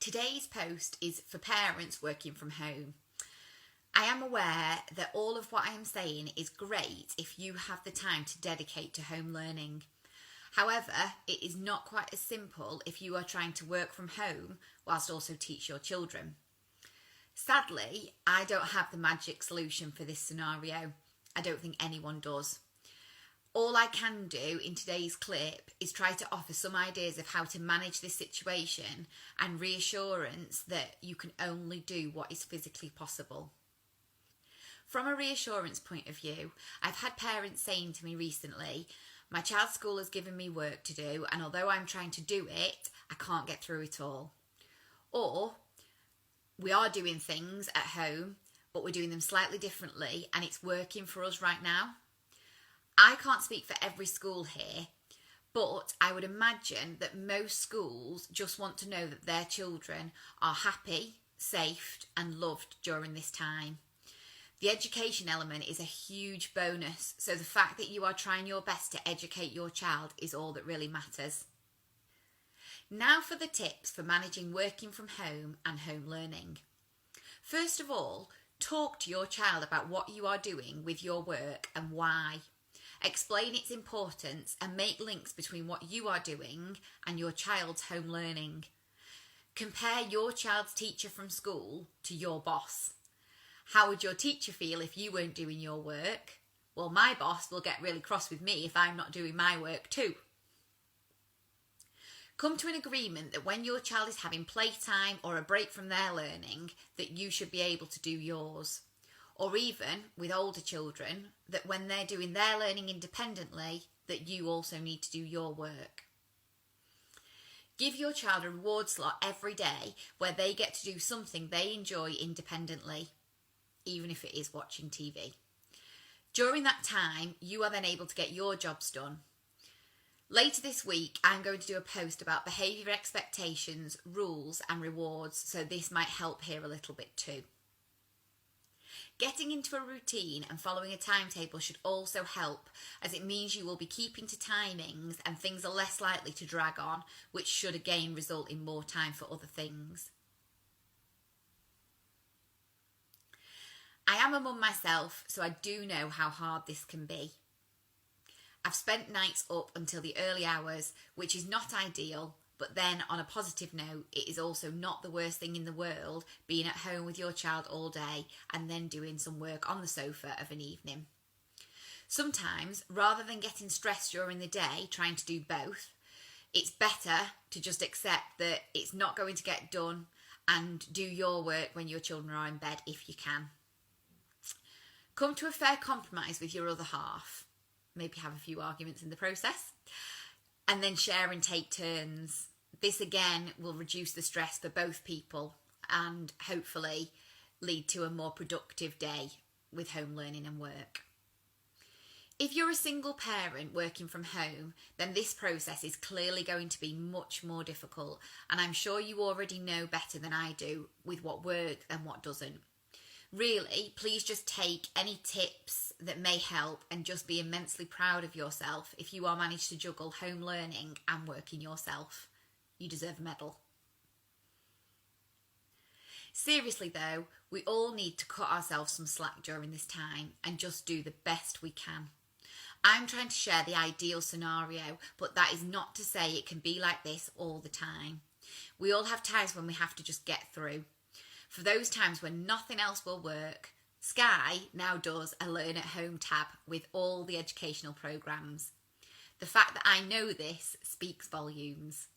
Today's post is for parents working from home. I am aware that all of what I am saying is great if you have the time to dedicate to home learning. However, it is not quite as simple if you are trying to work from home whilst also teach your children. Sadly, I don't have the magic solution for this scenario. I don't think anyone does. All I can do in today's clip is try to offer some ideas of how to manage this situation and reassurance that you can only do what is physically possible. From a reassurance point of view, I've had parents saying to me recently, my child's school has given me work to do, and although I'm trying to do it, I can't get through it all. Or, we are doing things at home, but we're doing them slightly differently and it's working for us right now. I can't speak for every school here, but I would imagine that most schools just want to know that their children are happy, safe and loved during this time. The education element is a huge bonus, so the fact that you are trying your best to educate your child is all that really matters. Now for the tips for managing working from home and home learning. First of all, talk to your child about what you are doing with your work and why. Explain its importance and make links between what you are doing and your child's home learning. Compare your child's teacher from school to your boss. How would your teacher feel if you weren't doing your work? Well, my boss will get really cross with me if I'm not doing my work too. Come to an agreement that when your child is having playtime or a break from their learning, that you should be able to do yours. Or even, with older children, that when they're doing their learning independently, that you also need to do your work. Give your child a reward slot every day where they get to do something they enjoy independently, even if it is watching TV. During that time, you are then able to get your jobs done. Later this week, I'm going to do a post about behaviour expectations, rules and rewards, so this might help here a little bit too. Getting into a routine and following a timetable should also help, as it means you will be keeping to timings and things are less likely to drag on, which should again result in more time for other things. I am a mum myself, so I do know how hard this can be. I've spent nights up until the early hours, which is not ideal, but then on a positive note, it is also not the worst thing in the world being at home with your child all day and then doing some work on the sofa of an evening. Sometimes, rather than getting stressed during the day trying to do both, it's better to just accept that it's not going to get done and do your work when your children are in bed if you can. Come to a fair compromise with your other half. Maybe have a few arguments in the process. And then share and take turns. This again will reduce the stress for both people and hopefully lead to a more productive day with home learning and work. If you're a single parent working from home, then this process is clearly going to be much more difficult, and I'm sure you already know better than I do with what works and what doesn't. Really, please just take any tips that may help and just be immensely proud of yourself if you are managed to juggle home learning and working yourself. You deserve a medal. Seriously though, we all need to cut ourselves some slack during this time and just do the best we can. I'm trying to share the ideal scenario, but that is not to say it can be like this all the time. We all have times when we have to just get through. For those times when nothing else will work, Sky now does a Learn at Home tab with all the educational programmes. The fact that I know this speaks volumes.